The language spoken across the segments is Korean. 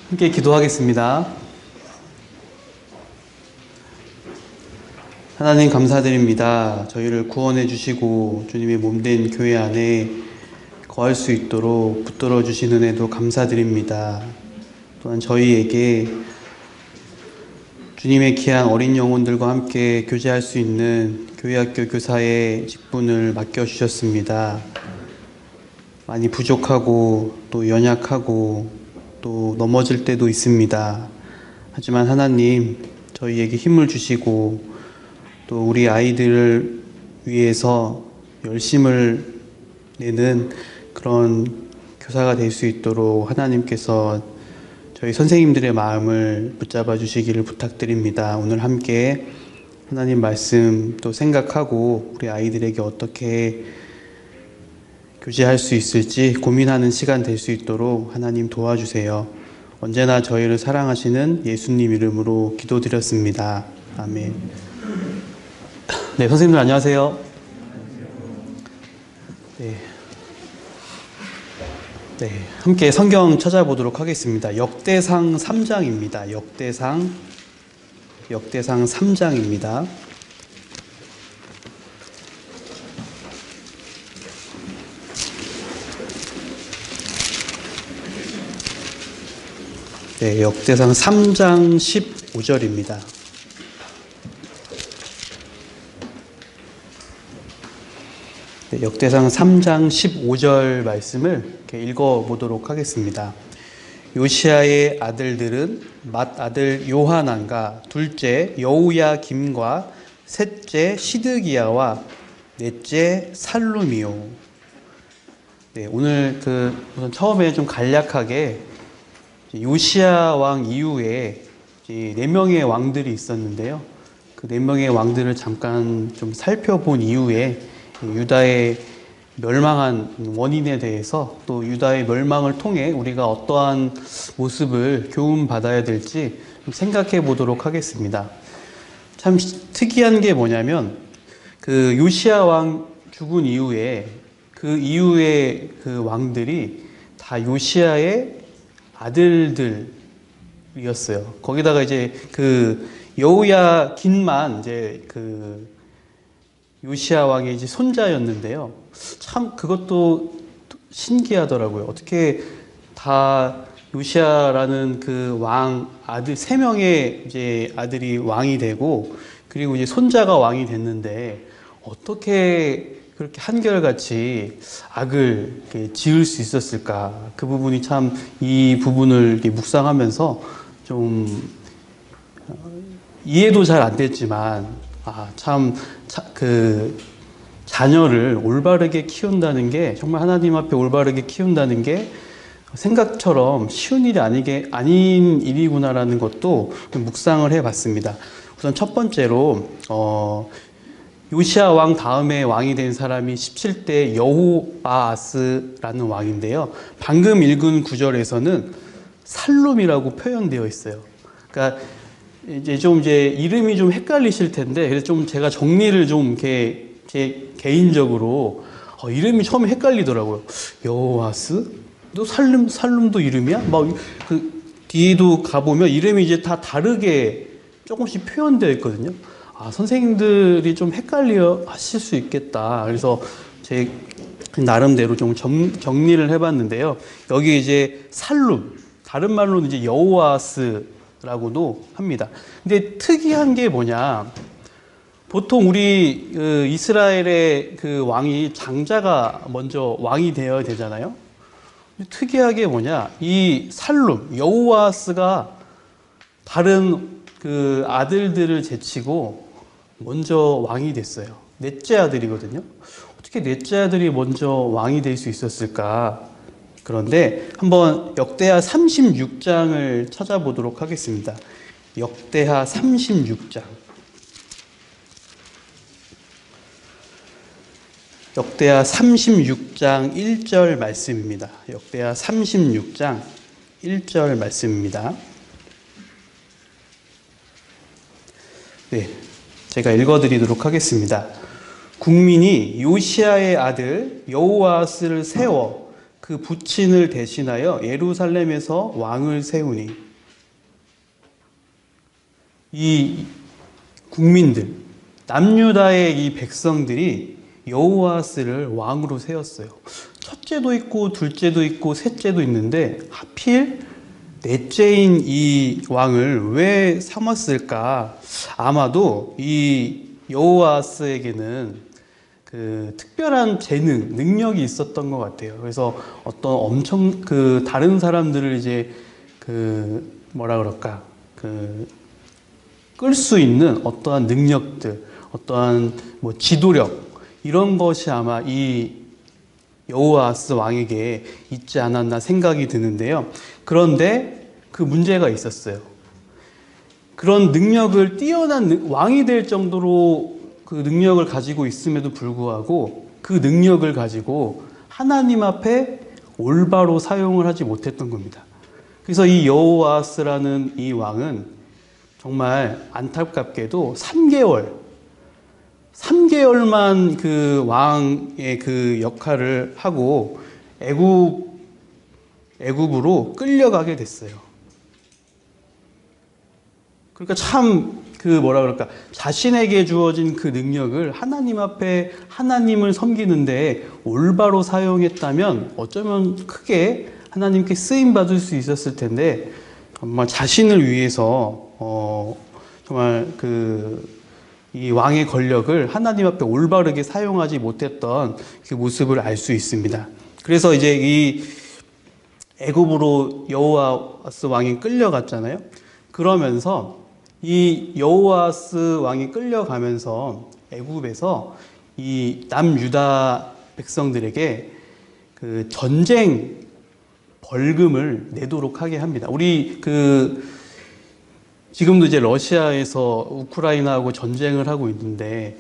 함께 기도하겠습니다. 하나님 감사드립니다. 저희를 구원해 주시고 주님의 몸된 교회 안에 거할 수 있도록 붙들어 주신 은혜도 감사드립니다. 또한 저희에게 주님의 귀한 어린 영혼들과 함께 교제할 수 있는 교회학교 교사의 직분을 맡겨주셨습니다. 많이 부족하고 또 연약하고 또 넘어질 때도 있습니다. 하지만 하나님, 저희에게 힘을 주시고 또 우리 아이들을 위해서 열심을 내는 그런 교사가 될 수 있도록 하나님께서 저희 선생님들의 마음을 붙잡아 주시기를 부탁드립니다. 오늘 함께 하나님 말씀 또 생각하고 우리 아이들에게 어떻게 교제할 수 있을지 고민하는 시간 될 수 있도록 하나님 도와주세요. 언제나 저희를 사랑하시는 예수님 이름으로 기도드렸습니다. 아멘. 네, 선생님들 안녕하세요. 네, 함께 성경 찾아보도록 하겠습니다. 역대상 3장입니다. 역대상 3장입니다. 네, 역대상 3장 15절입니다. 네, 역대상 3장 15절 말씀을 이렇게 읽어보도록 하겠습니다. 요시야의 아들들은 맏아들 요하난과 둘째 여우야김과 셋째 시드기야와 넷째 살룸이요. 네, 오늘 우선 처음에 좀 간략하게 요시야 왕 이후에 4명의 왕들이 있었는데요. 그 4명의 왕들을 잠깐 좀 살펴본 이후에 유다의 멸망한 원인에 대해서 또 유다의 멸망을 통해 우리가 어떠한 모습을 교훈받아야 될지 생각해 보도록 하겠습니다. 참 특이한 게 뭐냐면 그 요시야 왕 죽은 이후에 그 이후에 그 왕들이 다 요시야의 아들들이었어요. 거기다가 이제 그 여우야긴만 이제 그 요시야 왕의 이제 손자였는데요. 참 그것도 신기하더라고요. 어떻게 다 요시야라는 그 왕 아들 3명의 이제 아들이 왕이 되고 그리고 이제 손자가 왕이 됐는데 어떻게 그렇게 한결같이 악을 지을 수 있었을까? 그 부분이 참 이 부분을 묵상하면서 좀 이해도 잘 안 됐지만 그 자녀를 올바르게 키운다는 게 정말 하나님 앞에 올바르게 키운다는 게 생각처럼 쉬운 일이 아닌 일이구나라는 것도 묵상을 해봤습니다. 우선 첫 번째로 요시야 왕 다음에 왕이 된 사람이 17대 여호아하스라는 왕인데요. 방금 읽은 구절에서는 살룸이라고 표현되어 있어요. 그러니까 이제 이름이 좀 헷갈리실 텐데, 그래서 좀 제가 정리를 좀 이렇게 제 개인적으로 이름이 처음에 헷갈리더라고요. 여호아스? 또 살룸도 이름이야? 막 그 뒤에도 가보면 이름이 이제 다 다르게 조금씩 표현되어 있거든요. 선생님들이 좀 헷갈려 하실 수 있겠다. 그래서 제 나름대로 좀 정리를 해봤는데요. 여기 이제 살룸, 다른 말로는 이제 여호아스라고도 합니다. 근데 특이한 게 뭐냐? 보통 우리 이스라엘의 그 왕이 장자가 먼저 왕이 되어야 되잖아요. 특이하게 뭐냐? 이 살룸, 여호아스가 다른 그 아들들을 제치고 먼저 왕이 됐어요. 넷째 아들이거든요. 어떻게 넷째 아들이 먼저 왕이 될 수 있었을까? 그런데 한번 역대하 36장을 찾아보도록 하겠습니다. 역대하 36장. 역대하 36장 1절 말씀입니다. 역대하 36장 1절 말씀입니다. 네, 제가 읽어드리도록 하겠습니다. 국민이 요시야의 아들 여호아스를 세워 그 부친을 대신하여 예루살렘에서 왕을 세우니. 이 국민들, 남유다의 이 백성들이 여호아스를 왕으로 세웠어요. 첫째도 있고 둘째도 있고 셋째도 있는데 하필 넷째인 이 왕을 왜 삼았을까? 아마도 이 여호아스에게는 그 특별한 재능, 능력이 있었던 것 같아요. 그래서 어떤 엄청 그 다른 사람들을 이제 그 뭐라 그럴까? 그 끌 수 있는 어떠한 능력들, 어떠한 뭐 지도력 이런 것이 아마 이 여호아스 왕에게 있지 않았나 생각이 드는데요. 그런데 그 문제가 있었어요. 그런 능력을 뛰어난 왕이 될 정도로 그 능력을 가지고 있음에도 불구하고 그 능력을 가지고 하나님 앞에 올바로 사용을 하지 못했던 겁니다. 그래서 이 여호아스라는 이 왕은 정말 안타깝게도 3개월만 그 왕의 그 역할을 하고 애굽으로 끌려가게 됐어요. 그러니까 참 그 뭐라 그럴까, 자신에게 주어진 그 능력을 하나님 앞에 하나님을 섬기는데 올바로 사용했다면 어쩌면 크게 하나님께 쓰임 받을 수 있었을 텐데 정말 자신을 위해서 정말 이 왕의 권력을 하나님 앞에 올바르게 사용하지 못했던 그 모습을 알 수 있습니다. 그래서 이제 이 애굽으로 여호아스 왕이 끌려갔잖아요. 그러면서 이 여호아스 왕이 끌려가면서 애굽에서 이 남유다 백성들에게 그 전쟁 벌금을 내도록 하게 합니다. 우리 지금도 이제 러시아에서 우크라이나하고 전쟁을 하고 있는데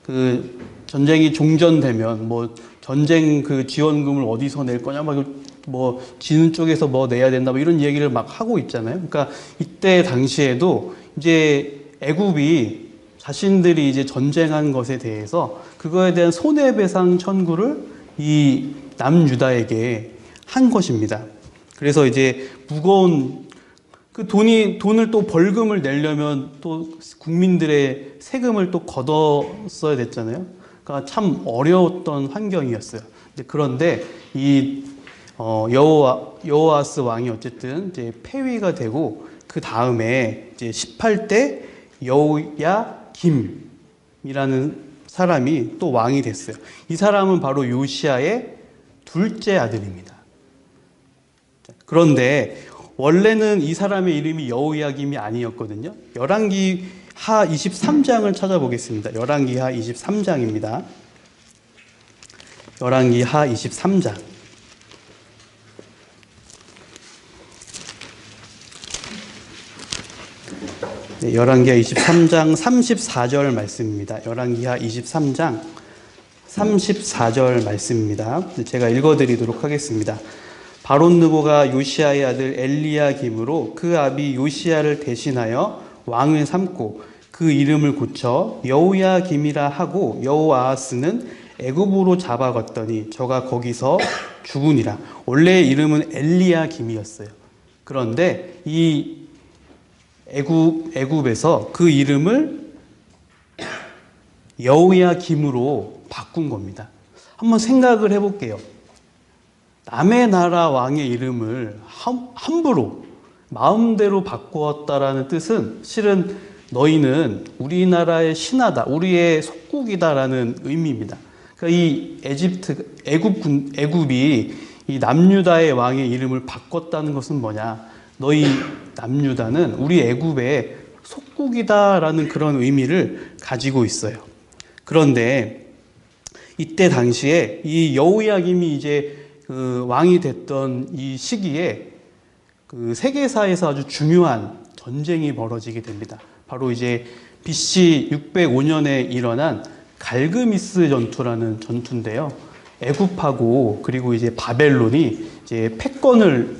그 전쟁이 종전되면 뭐 전쟁 그 지원금을 어디서 낼 거냐 뭐 지는 쪽에서 뭐 내야 된다 뭐 이런 얘기를 막 하고 있잖아요. 그러니까 이때 당시에도 이제 애굽이 자신들이 이제 전쟁한 것에 대해서 그거에 대한 손해배상 청구를 이 남유다에게 한 것입니다. 그래서 이제 무거운 그 돈을 또 벌금을 내려면 또 국민들의 세금을 또 걷었어야 됐잖아요. 그러니까 참 어려웠던 환경이었어요. 그런데 이 여호아스 왕이 어쨌든 이제 폐위가 되고 그 다음에 이제 18대 여호야김이라는 사람이 또 왕이 됐어요. 이 사람은 바로 요시야의 둘째 아들입니다. 그런데 원래는 이 사람의 이름이 여호야김이 아니었거든요. 열왕기하 23장을 찾아보겠습니다. 열왕기하 23장입니다. 열왕기하 23장. 네, 열왕기하 23장 34절 말씀입니다. 열왕기하 23장 34절 말씀입니다. 제가 읽어드리도록 하겠습니다. 바론 느보가 요시야의 아들 엘리야김으로 그 아비 요시야를 대신하여 왕을 삼고 그 이름을 고쳐 여호야김이라 하고 여호아하스는 애굽으로 잡아갔더니 저가 거기서 죽으니라. 원래 이름은 엘리야김이었어요. 그런데 이 애굽에서 그 이름을 여호야김으로 바꾼 겁니다. 한번 생각을 해볼게요. 남의 나라 왕의 이름을 함부로 마음대로 바꾸었다라는 뜻은 실은 너희는 우리나라의 신하다, 우리의 속국이다라는 의미입니다. 그러니까 이 애굽이 이 남유다의 왕의 이름을 바꿨다는 것은 뭐냐? 너희 남유다는 우리 애굽의 속국이다라는 그런 의미를 가지고 있어요. 그런데 이때 당시에 이 여호야김이 이제 그 왕이 됐던 이 시기에 그 세계사에서 아주 중요한 전쟁이 벌어지게 됩니다. 바로 이제 BC 605년에 일어난 갈그미스 전투라는 전투인데요. 애굽하고 그리고 이제 바벨론이 이제 패권을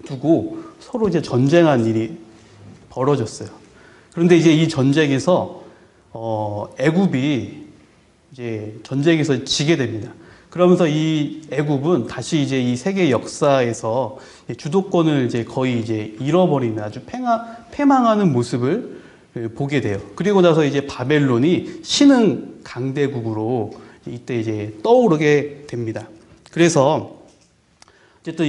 두고 서로 이제 전쟁한 일이 벌어졌어요. 그런데 이제 이 전쟁에서 애굽이 이제 전쟁에서 지게 됩니다. 그러면서 이 애굽은 다시 이제 이 세계 역사에서 주도권을 이제 거의 이제 잃어버리는 아주 패망하는 모습을 보게 돼요. 그리고 나서 이제 바벨론이 신흥 강대국으로 이때 이제 떠오르게 됩니다. 그래서 어쨌든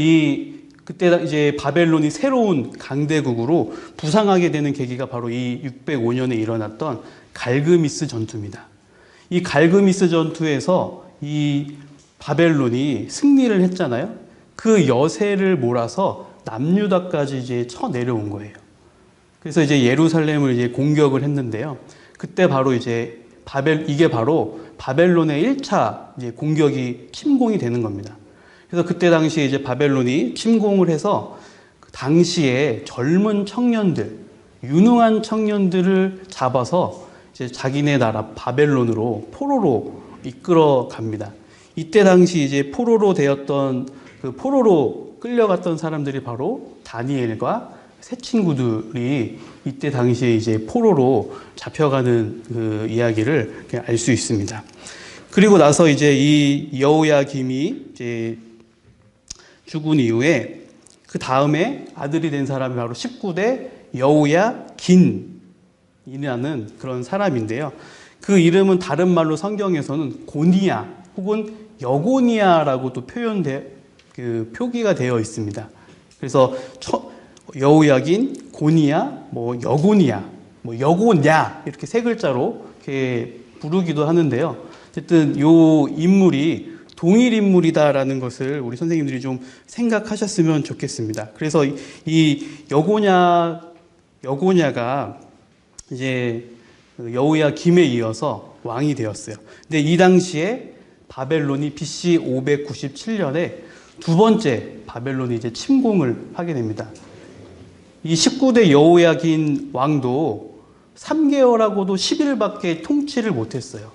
그때 이제 바벨론이 새로운 강대국으로 부상하게 되는 계기가 바로 이 605년에 일어났던 갈그미스 전투입니다. 이 갈그미스 전투에서 이 바벨론이 승리를 했잖아요. 그 여세를 몰아서 남유다까지 이제 쳐 내려온 거예요. 그래서 이제 예루살렘을 이제 공격을 했는데요. 그때 바로 이제 이게 바로 바벨론의 1차 이제 공격이 침공이 되는 겁니다. 그래서 그때 당시에 이제 바벨론이 침공을 해서 당시에 젊은 청년들, 유능한 청년들을 잡아서 이제 자기네 나라 바벨론으로 포로로 이끌어 갑니다. 이때 당시 이제 포로로 되었던 포로로 끌려갔던 사람들이 바로 다니엘과 새 친구들이 이때 당시에 이제 포로로 잡혀가는 그 이야기를 알 수 있습니다. 그리고 나서 이제 이 여호야김이 이제 죽은 이후에 그 다음에 아들이 된 사람이 바로 19대 여호야긴이라는 그런 사람인데요. 그 이름은 다른 말로 성경에서는 고니야 혹은 여고니야라고도 표기가 되어 있습니다. 그래서 여호야긴, 고니야, 뭐 여고니야, 뭐 여고냐 이렇게 세 글자로 이렇게 부르기도 하는데요. 어쨌든 요 인물이 동일 인물이다라는 것을 우리 선생님들이 좀 생각하셨으면 좋겠습니다. 그래서 이 여고냐가 이제 여호야김에 이어서 왕이 되었어요. 근데 이 당시에 바벨론이 BC 597년에 두 번째 바벨론이 이제 침공을 하게 됩니다. 이 19대 여호야긴 왕도 3개월하고도 10일밖에 통치를 못했어요.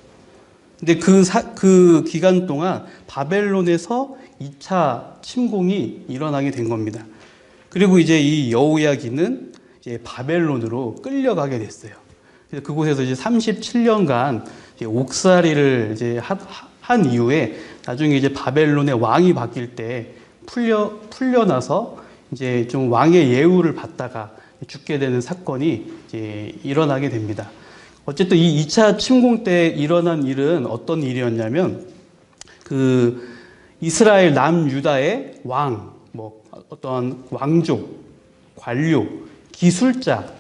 근데 그 기간 동안 바벨론에서 2차 침공이 일어나게 된 겁니다. 그리고 이제 이 여호야긴은 이제 바벨론으로 끌려가게 됐어요. 그래서 그곳에서 이제 37년간 이제 옥살이를 이제 한 이후에 나중에 이제 바벨론의 왕이 바뀔 때 풀려나서 이제 좀 왕의 예우를 받다가 죽게 되는 사건이 이제 일어나게 됩니다. 어쨌든 이 2차 침공 때 일어난 일은 어떤 일이었냐면 그 이스라엘 남유다의 왕, 뭐 어떤 왕족, 관료, 기술자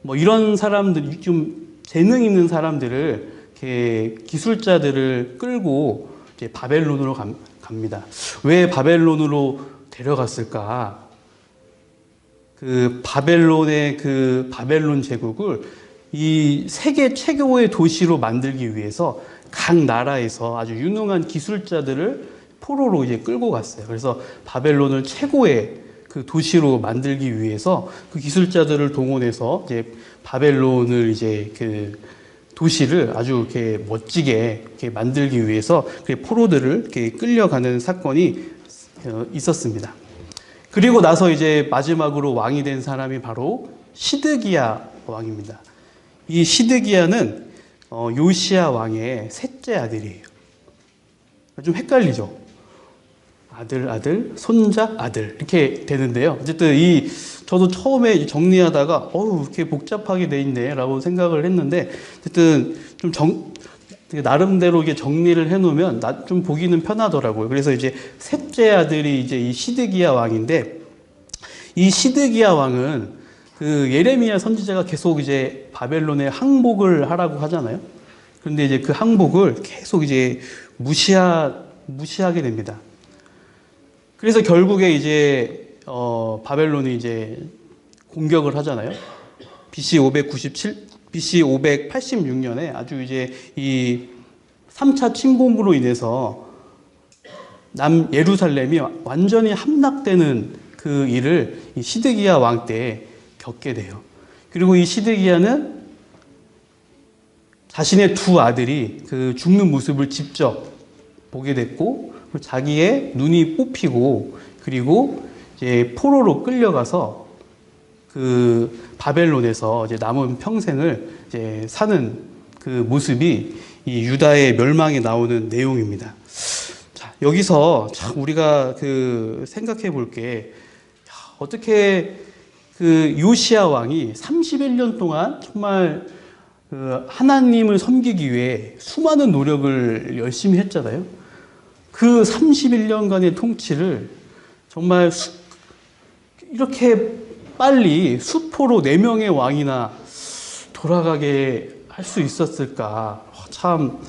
뭐 이런 사람들 좀 재능 있는 사람들을 이렇게 기술자들을 끌고 이제 바벨론으로 갑니다. 왜 바벨론으로 데려갔을까? 그 바벨론 제국을 이 세계 최고의 도시로 만들기 위해서 각 나라에서 아주 유능한 기술자들을 포로로 이제 끌고 갔어요. 그래서 바벨론을 최고의 그 도시로 만들기 위해서 그 기술자들을 동원해서 이제 바벨론을 이제 그 도시를 아주 이렇게 멋지게 이렇게 만들기 위해서 그 포로들을 이렇게 끌려가는 사건이 있었습니다. 그리고 나서 이제 마지막으로 왕이 된 사람이 바로 시드기야 왕입니다. 이 시드기야는 요시야 왕의 셋째 아들이에요. 좀 헷갈리죠? 아들, 손자, 아들 이렇게 되는데요. 어쨌든 저도 처음에 정리하다가 이렇게 복잡하게 돼 있네라고 생각을 했는데 어쨌든 좀 나름대로 이게 정리를 해놓으면 좀 보기는 편하더라고요. 그래서 이제 셋째 아들이 이제 이 시드기야 왕인데 이 시드기야 왕은 그 예레미야 선지자가 계속 이제 바벨론에 항복을 하라고 하잖아요. 그런데 이제 그 항복을 계속 이제 무시하게 됩니다. 그래서 결국에 이제 바벨론이 이제 공격을 하잖아요. BC 586년에 아주 이제 이 3차 침공으로 인해서 예루살렘이 완전히 함락되는 그 일을 이 시드기야 왕 때 겪게 돼요. 그리고 이 시드기야는 자신의 두 아들이 그 죽는 모습을 직접 보게 됐고, 자기의 눈이 뽑히고, 그리고 이제 포로로 끌려가서 그 바벨론에서 이제 남은 평생을 이제 사는 그 모습이 이 유다의 멸망에 나오는 내용입니다. 여기서 참 우리가 생각해 볼 게, 어떻게 요시야 왕이 31년 동안 정말 하나님을 섬기기 위해 수많은 노력을 열심히 했잖아요. 그 31년간의 통치를 정말 이렇게 빨리 수포로 4명의 왕이나 돌아가게 할 수 있었을까? 참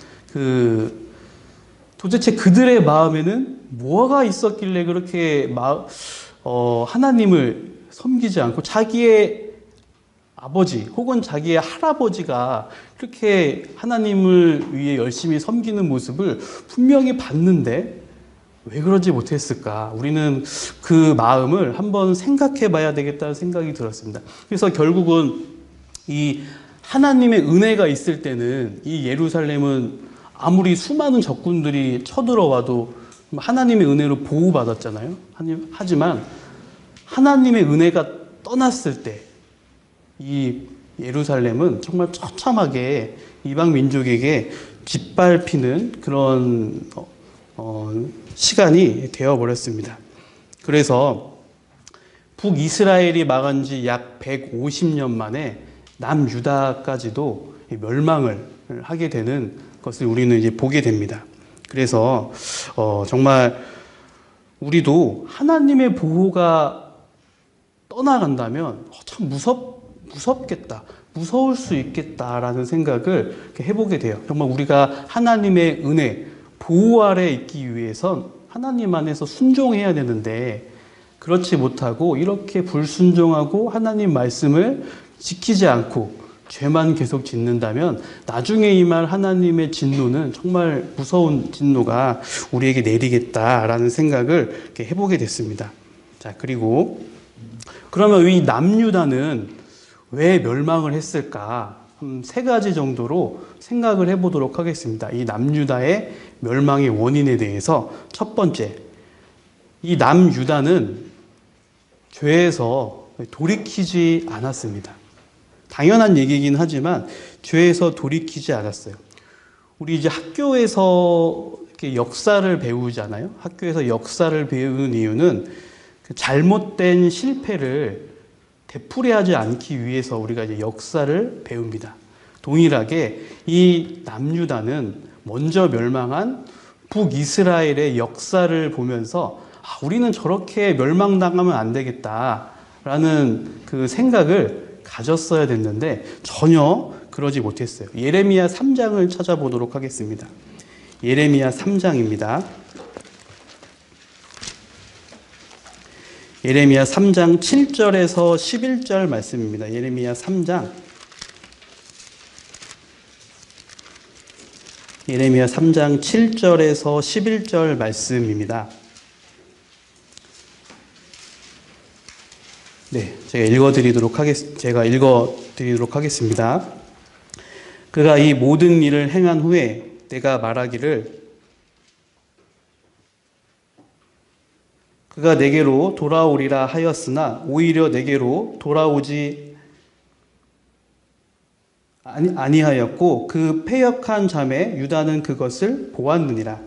도대체 그들의 마음에는 뭐가 있었길래 그렇게 하나님을 섬기지 않고 자기의 아버지 혹은 자기의 할아버지가 그렇게 하나님을 위해 열심히 섬기는 모습을 분명히 봤는데 왜 그러지 못했을까? 우리는 그 마음을 한번 생각해 봐야 되겠다는 생각이 들었습니다. 그래서 결국은 이 하나님의 은혜가 있을 때는 이 예루살렘은 아무리 수많은 적군들이 쳐들어와도 하나님의 은혜로 보호받았잖아요. 하지만 하나님의 은혜가 떠났을 때 이 예루살렘은 정말 처참하게 이방 민족에게 짓밟히는 그런 시간이 되어버렸습니다. 그래서 북이스라엘이 망한 지 약 150년 만에 남유다까지도 멸망을 하게 되는 것을 우리는 이제 보게 됩니다. 그래서 정말 우리도 하나님의 보호가 떠나간다면 참 무섭겠다, 무서울 수 있겠다라는 생각을 해보게 돼요. 정말 우리가 하나님의 은혜, 보호 아래 있기 위해선 하나님 안에서 순종해야 되는데 그렇지 못하고 이렇게 불순종하고 하나님 말씀을 지키지 않고 죄만 계속 짓는다면 나중에 임할 하나님의 진노는 정말 무서운 진노가 우리에게 내리겠다라는 생각을 이렇게 해보게 됐습니다. 자, 그리고 그러면 이 남유다는 왜 멸망을 했을까? 3가지 정도로 생각을 해보도록 하겠습니다. 이 남유다의 멸망의 원인에 대해서 첫 번째, 이 남유다는 죄에서 돌이키지 않았습니다. 당연한 얘기긴 하지만 죄에서 돌이키지 않았어요. 우리 이제 학교에서 이렇게 역사를 배우잖아요. 학교에서 역사를 배우는 이유는 잘못된 실패를 되풀이하지 않기 위해서 우리가 이제 역사를 배웁니다. 동일하게 이 남유다는 먼저 멸망한 북이스라엘의 역사를 보면서 우리는 저렇게 멸망당하면 안 되겠다라는 그 생각을 가졌어야 됐는데 전혀 그러지 못했어요. 예레미야 3장을 찾아보도록 하겠습니다. 예레미야 3장입니다. 예레미야 3장 7절에서 11절 말씀입니다. 예레미야 3장 7절에서 11절 말씀입니다. 네, 제가 읽어드리도록 하겠습니다. 그가 이 모든 일을 행한 후에 내가 말하기를 그가 내게로 돌아오리라 하였으나 오히려 내게로 돌아오지 아니하였고 그 패역한 자매 유다는 그것을 보았느니라.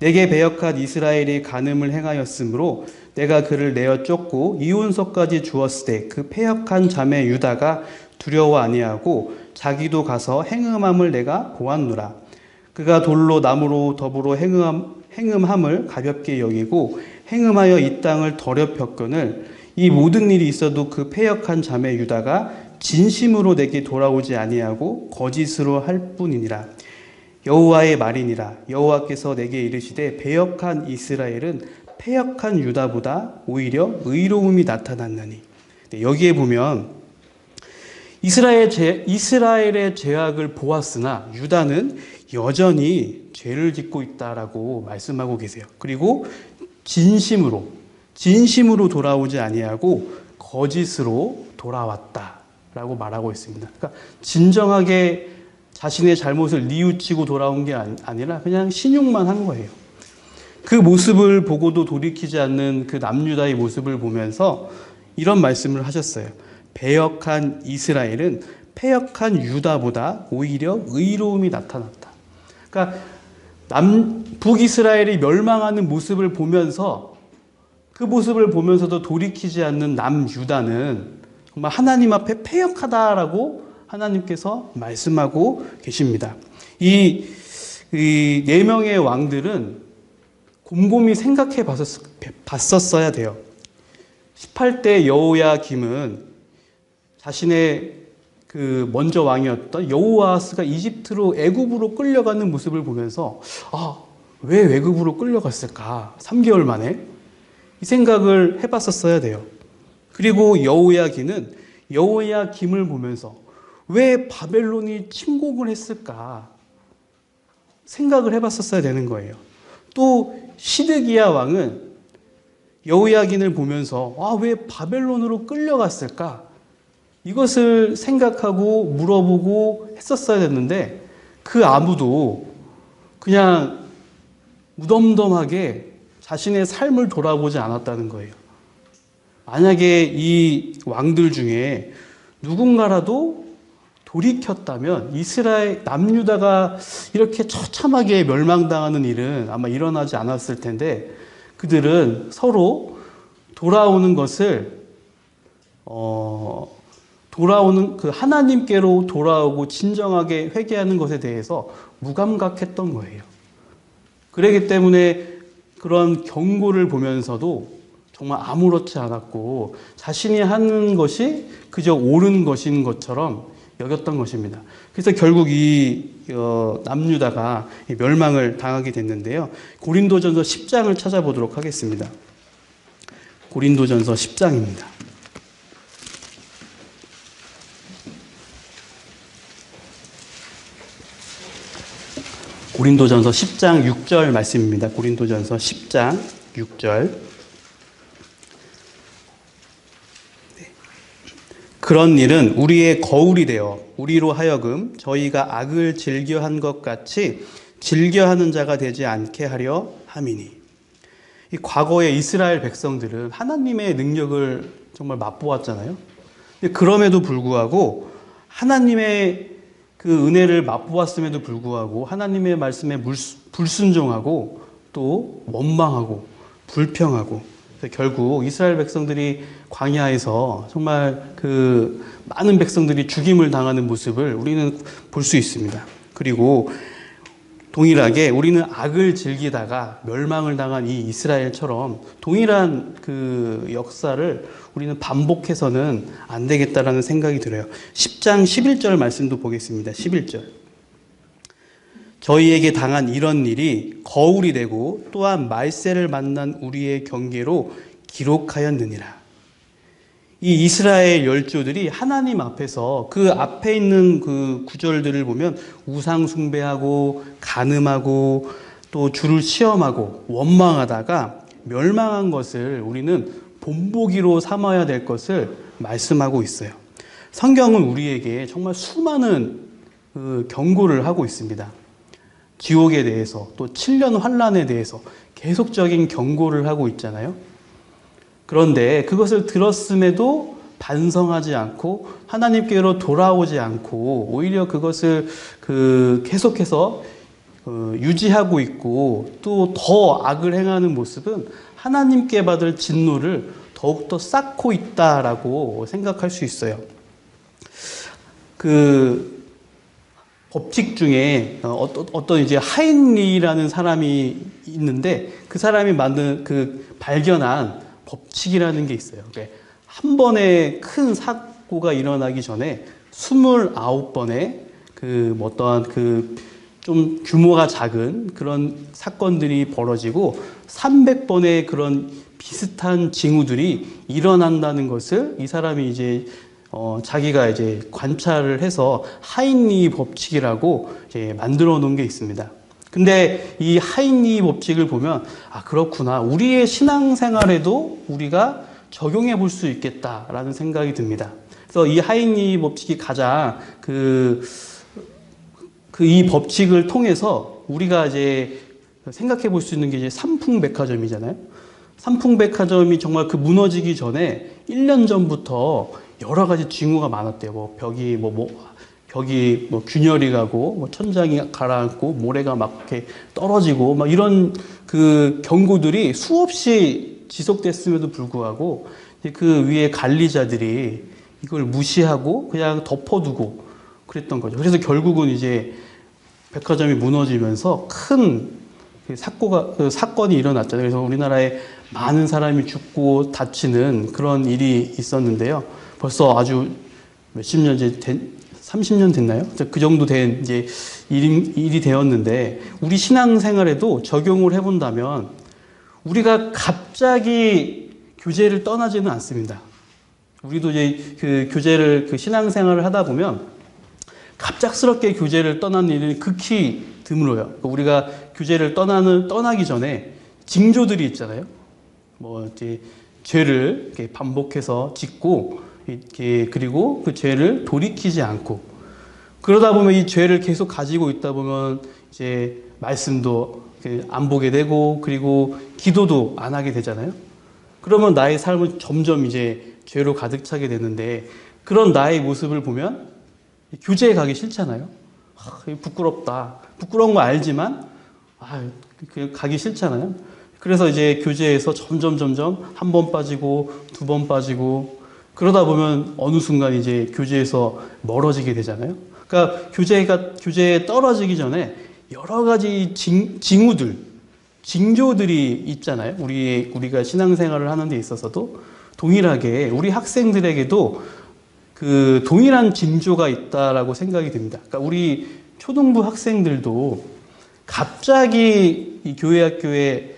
내게 배역한 이스라엘이 간음을 행하였으므로 내가 그를 내어 쫓고 이혼서까지 주었으되 그 패역한 자매 유다가 두려워 아니하고 자기도 가서 행음함을 내가 보았노라. 그가 돌로 나무로 더불어 행음함을 가볍게 여기고 행음하여 이 땅을 더럽혔거늘 이 모든 일이 있어도 그 패역한 자매 유다가 진심으로 내게 돌아오지 아니하고 거짓으로 할 뿐이니라. 여호와의 말이니라. 여호와께서 내게 이르시되 배역한 이스라엘은 패역한 유다보다 오히려 의로움이 나타났느니. 여기에 보면 이스라엘의 죄악을 보았으나 유다는 여전히 죄를 짓고 있다라고 말씀하고 계세요. 그리고 진심으로 돌아오지 아니하고 거짓으로 돌아왔다라고 말하고 있습니다. 그러니까 진정하게 자신의 잘못을 뉘우치고 돌아온 게 아니라 그냥 신용만 한 거예요. 그 모습을 보고도 돌이키지 않는 그 남유다의 모습을 보면서 이런 말씀을 하셨어요. 배역한 이스라엘은 패역한 유다보다 오히려 의로움이 나타났다. 그러니까 북이스라엘이 멸망하는 모습을 보면서 그 모습을 보면서도 돌이키지 않는 남유다는 정말 하나님 앞에 패역하다라고 하나님께서 말씀하고 계십니다. 이 네 명의 왕들은 곰곰이 생각해 봤었어야 돼요. 18대 여호야김은 자신의 그 먼저 왕이었던 여호아하스가 이집트로 애굽으로 끌려가는 모습을 보면서 왜 애굽으로 끌려갔을까? 3개월 만에 이 생각을 해봤었어야 돼요. 그리고 여호야김을 보면서 왜 바벨론이 침공을 했을까? 생각을 해봤었어야 되는 거예요. 또 시드기야 왕은 여호야긴을 보면서 왜 바벨론으로 끌려갔을까? 이것을 생각하고 물어보고 했었어야 됐는데 그 아무도 그냥 무덤덤하게 자신의 삶을 돌아보지 않았다는 거예요. 만약에 이 왕들 중에 누군가라도 돌이켰다면 이스라엘 남유다가 이렇게 처참하게 멸망당하는 일은 아마 일어나지 않았을 텐데 그들은 서로 돌아오는 것을 그 하나님께로 돌아오고 진정하게 회개하는 것에 대해서 무감각했던 거예요. 그렇기 때문에 그런 경고를 보면서도 정말 아무렇지 않았고 자신이 하는 것이 그저 옳은 것인 것처럼 여겼던 것입니다. 그래서 결국 이 남유다가 멸망을 당하게 됐는데요. 고린도전서 10장을 찾아보도록 하겠습니다. 고린도전서 10장입니다. 고린도전서 10장 6절 말씀입니다. 고린도전서 10장 6절. 그런 일은 우리의 거울이 되어 우리로 하여금 저희가 악을 즐겨한 것 같이 즐겨하는 자가 되지 않게 하려 함이니. 이 과거의 이스라엘 백성들은 하나님의 능력을 정말 맛보았잖아요. 그럼에도 불구하고 하나님의 그 은혜를 맛보았음에도 불구하고 하나님의 말씀에 불순종하고 또 원망하고 불평하고 결국 이스라엘 백성들이 광야에서 정말 그 많은 백성들이 죽임을 당하는 모습을 우리는 볼 수 있습니다. 그리고 동일하게 우리는 악을 즐기다가 멸망을 당한 이 이스라엘처럼 동일한 그 역사를 우리는 반복해서는 안 되겠다라는 생각이 들어요. 10장 11절 말씀도 보겠습니다. 11절. 저희에게 당한 이런 일이 거울이 되고 또한 말세를 만난 우리의 경계로 기록하였느니라. 이 이스라엘 열조들이 하나님 앞에서 그 앞에 있는 그 구절들을 보면 우상 숭배하고 간음하고 또 주를 시험하고 원망하다가 멸망한 것을 우리는 본보기로 삼아야 될 것을 말씀하고 있어요. 성경은 우리에게 정말 수많은 경고를 하고 있습니다. 지옥에 대해서 또 7년 환란에 대해서 계속적인 경고를 하고 있잖아요. 그런데 그것을 들었음에도 반성하지 않고 하나님께로 돌아오지 않고 오히려 그것을 계속해서 유지하고 있고 또 더 악을 행하는 모습은 하나님께 받을 진노를 더욱더 쌓고 있다라고 생각할 수 있어요. 그 법칙 중에 어떤 이제 하인리라는 사람이 있는데 그 사람이 발견한 법칙이라는 게 있어요. 한 번에 큰 사고가 일어나기 전에 29번의 좀 규모가 작은 그런 사건들이 벌어지고 300번의 그런 비슷한 징후들이 일어난다는 것을 이 사람이 이제 자기가 이제 관찰을 해서 하인리 법칙이라고 이제 만들어 놓은 게 있습니다. 근데 이 하인리 법칙을 보면 그렇구나. 우리의 신앙생활에도 우리가 적용해 볼 수 있겠다라는 생각이 듭니다. 그래서 이 하인리 법칙이 가장 이 법칙을 통해서 우리가 이제 생각해 볼 수 있는 게 이제 삼풍백화점이잖아요. 삼풍백화점이 정말 무너지기 전에 1년 전부터 여러 가지 징후가 많았대요. 벽이 벽이 뭐 균열이 가고 뭐 천장이 가라앉고 모래가 막 이렇게 떨어지고 막 이런 그 경고들이 수없이 지속됐음에도 불구하고 그 위에 관리자들이 이걸 무시하고 그냥 덮어두고 그랬던 거죠. 그래서 결국은 이제 백화점이 무너지면서 큰 사건이 일어났잖아요. 그래서 우리나라에 많은 사람이 죽고 다치는 그런 일이 있었는데요. 벌써 아주 몇십 년 이제 30년 됐나요? 그 정도 된 이제 일이 되었는데 우리 신앙생활에도 적용을 해본다면 우리가 갑자기 교제를 떠나지는 않습니다. 우리도 이제 그 교제를 그 신앙생활을 하다 보면 갑작스럽게 교제를 떠나는 일이 극히 드물어요. 그러니까 우리가 교제를 떠나기 전에 징조들이 있잖아요. 뭐 이제 죄를 이렇게 반복해서 짓고 이렇게 그리고 그 죄를 돌이키지 않고 그러다 보면 이 죄를 계속 가지고 있다 보면 이제 말씀도 안 보게 되고 그리고 기도도 안 하게 되잖아요. 그러면 나의 삶은 점점 이제 죄로 가득 차게 되는데 그런 나의 모습을 보면 교제에 가기 싫잖아요. 부끄럽다. 부끄러운 거 알지만 가기 싫잖아요. 그래서 이제 교제에서 점점 한 번 빠지고 두 번 빠지고 그러다 보면 어느 순간 이제 교제에서 멀어지게 되잖아요. 그러니까 교제에 떨어지기 전에 여러 가지 징조들이 있잖아요. 우리가 신앙생활을 하는 데 있어서도 동일하게 우리 학생들에게도 그 동일한 징조가 있다라고 생각이 됩니다. 그러니까 우리 초등부 학생들도 갑자기 이 교회 학교에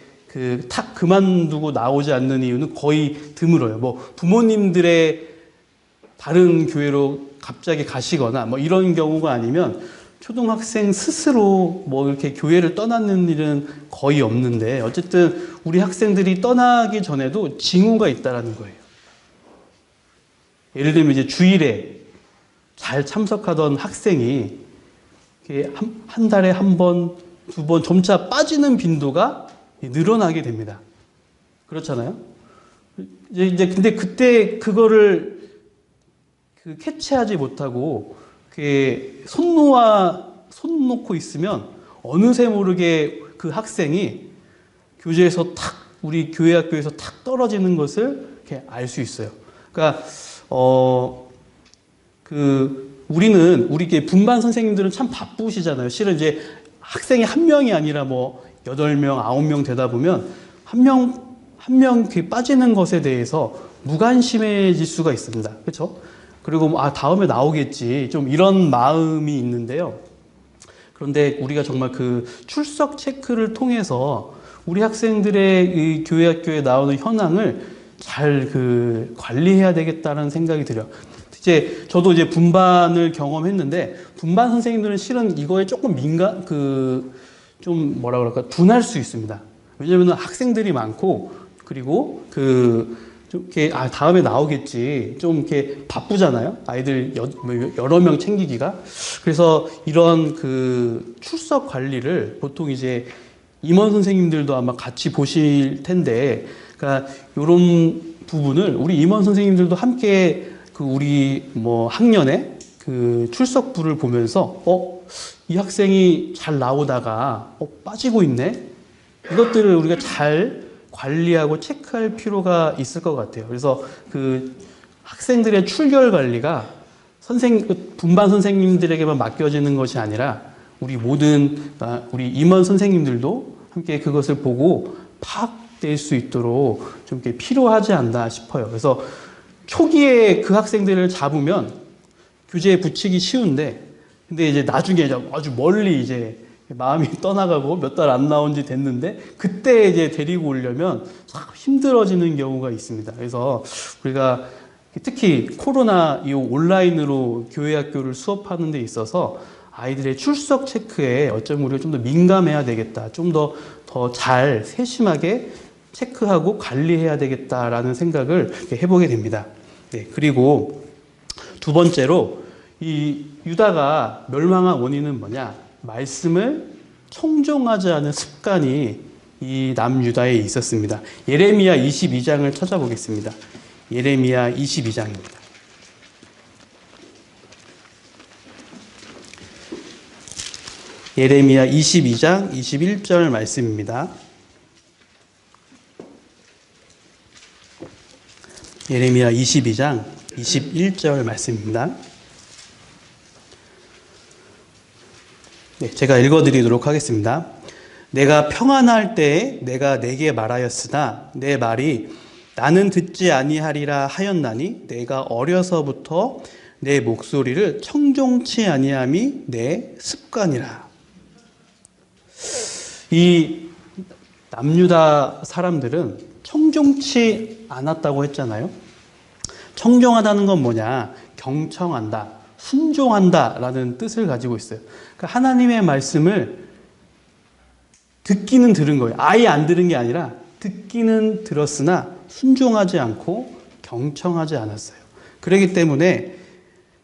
탁 그만두고 나오지 않는 이유는 거의 드물어요. 뭐 부모님들의 다른 교회로 갑자기 가시거나 뭐 이런 경우가 아니면 초등학생 스스로 뭐 이렇게 교회를 떠나는 일은 거의 없는데 어쨌든 우리 학생들이 떠나기 전에도 징후가 있다라는 거예요. 예를 들면 이제 주일에 잘 참석하던 학생이 한 달에 한 번, 두 번 점차 빠지는 빈도가 늘어나게 됩니다. 그렇잖아요? 이제 근데 그때 그거를 캐치하지 못하고 손 놓고 있으면 어느새 모르게 그 학생이 교제에서 우리 교회 학교에서 탁 떨어지는 것을 이렇게 알 수 있어요. 그러니까 우리 분반 선생님들은 참 바쁘시잖아요. 실은 이제 학생이 한 명이 아니라 뭐 8명, 9명 되다 보면 한 명 빠지는 것에 대해서 무관심해질 수가 있습니다. 그렇죠? 그리고 다음에 나오겠지. 좀 이런 마음이 있는데요. 그런데 우리가 정말 그 출석 체크를 통해서 우리 학생들의 이 교회 학교에 나오는 현황을 잘 관리해야 되겠다는 생각이 들어요. 저도 이제 분반을 경험했는데 분반 선생님들은 실은 이거에 조금 좀 뭐라 그럴까 둔할 수 있습니다. 왜냐하면 학생들이 많고 그리고 좀 이렇게 다음에 나오겠지 좀 이렇게 바쁘잖아요. 아이들 여러 명 챙기기가. 그래서 이런 출석 관리를 보통 이제 임원 선생님들도 아마 같이 보실 텐데, 그러니까 이런 부분을 우리 임원 선생님들도 함께 우리 뭐 학년에 출석부를 보면서 이 학생이 잘 나오다가 빠지고 있네. 이것들을 우리가 잘 관리하고 체크할 필요가 있을 것 같아요. 그래서 학생들의 출결 관리가 분반 선생님들에게만 맡겨지는 것이 아니라 우리 우리 임원 선생님들도 함께 그것을 보고 파악될 수 있도록 좀 이렇게 필요하지 않나 싶어요. 그래서 초기에 그 학생들을 잡으면 교재에 붙이기 쉬운데, 근데 이제 나중에 아주 멀리 이제 마음이 떠나가고 몇 달 안 나온 지 됐는데, 그때 이제 데리고 오려면 참 힘들어지는 경우가 있습니다. 그래서 우리가 특히 코로나 이후 온라인으로 교회 학교를 수업하는 데 있어서 아이들의 출석 체크에 어쩌면 우리가 좀 더 민감해야 되겠다. 좀 더 잘 세심하게 체크하고 관리해야 되겠다라는 생각을 해보게 됩니다. 네, 그리고 두 번째로 이 유다가 멸망한 원인은 뭐냐? 말씀을 청종하지 않은 습관이 이 남유다에 있었습니다. 예레미야 22장을 찾아보겠습니다. 예레미야 22장입니다. 예레미야 22장 21절 말씀입니다. 예레미야 22장 21절 말씀입니다. 네, 제가 읽어드리도록 하겠습니다. 내가 평안할 때에 내가 내게 말하였으나 내 말이 나는 듣지 아니하리라 하였나니 내가 어려서부터 내 목소리를 청종치 아니함이 내 습관이라. 이 남유다 사람들은 청종치 않았다고 했잖아요. 청종하다는 건 뭐냐? 경청한다, 순종한다 라는 뜻을 가지고 있어요. 그러니까 하나님의 말씀을 듣기는 들은 거예요. 아예 안 들은 게 아니라 듣기는 들었으나 순종하지 않고 경청하지 않았어요. 그렇기 때문에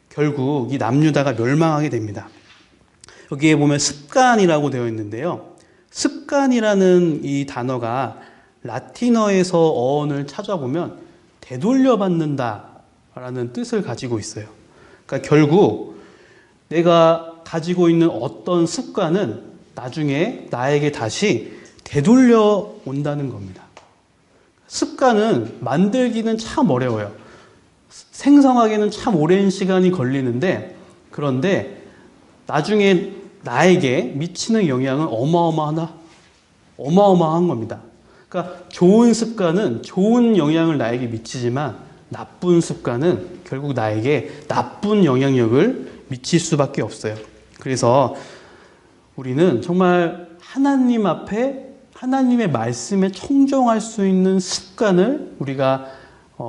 결국 이 남유다가 멸망하게 됩니다. 여기에 보면 습관이라고 되어 있는데요. 습관이라는 이 단어가 라틴어에서 어원을 찾아보면 되돌려받는다라는 뜻을 가지고 있어요. 그러니까 결국 내가 가지고 있는 어떤 습관은 나중에 나에게 다시 되돌려 온다는 겁니다. 습관은 만들기는 참 어려워요. 생성하기는 참 오랜 시간이 걸리는데, 그런데 나중에 나에게 미치는 영향은 어마어마한 겁니다. 그러니까 좋은 습관은 좋은 영향을 나에게 미치지만 나쁜 습관은 결국 나에게 나쁜 영향력을 미칠 수밖에 없어요. 그래서 우리는 정말 하나님 앞에 하나님의 말씀에 청종할 수 있는 습관을 우리가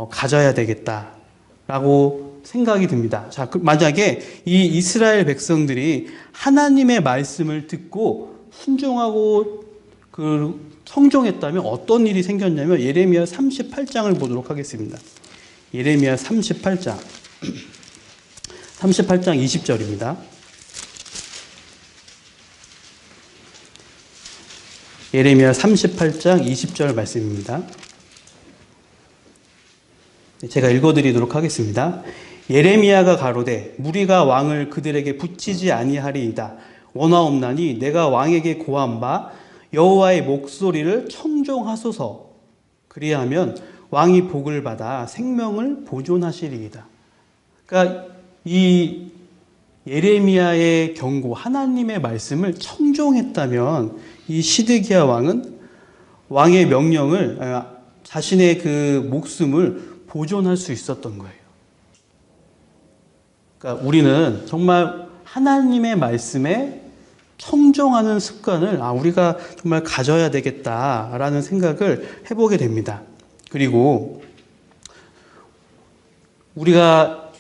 가져야 되겠다라고 생각이 듭니다. 자, 만약에 이 이스라엘 백성들이 하나님의 말씀을 듣고 순종하고 청종했다면 어떤 일이 생겼냐면 예레미야 38장을 보도록 하겠습니다. 예레미야 38장 20절입니다. 예레미야 38장 20절 말씀입니다. 제가 읽어드리도록 하겠습니다. 예레미야가 가로되 무리가 왕을 그들에게 붙이지 아니하리이다. 원하옵나니 내가 왕에게 고한 바 여호와의 목소리를 청종하소서. 그리하면 왕이 복을 받아 생명을 보존하시리이다. 그러니까 이 예레미야의 경고, 하나님의 말씀을 청종했다면 이 시드기야 왕은 왕의 명령을, 자신의 그 목숨을 보존할 수 있었던 거예요. 그러니까 우리는 정말 하나님의 말씀에 청종하는 습관을 우리가 정말 가져야 되겠다라는 생각을 해보게 됩니다. 그리고 우리가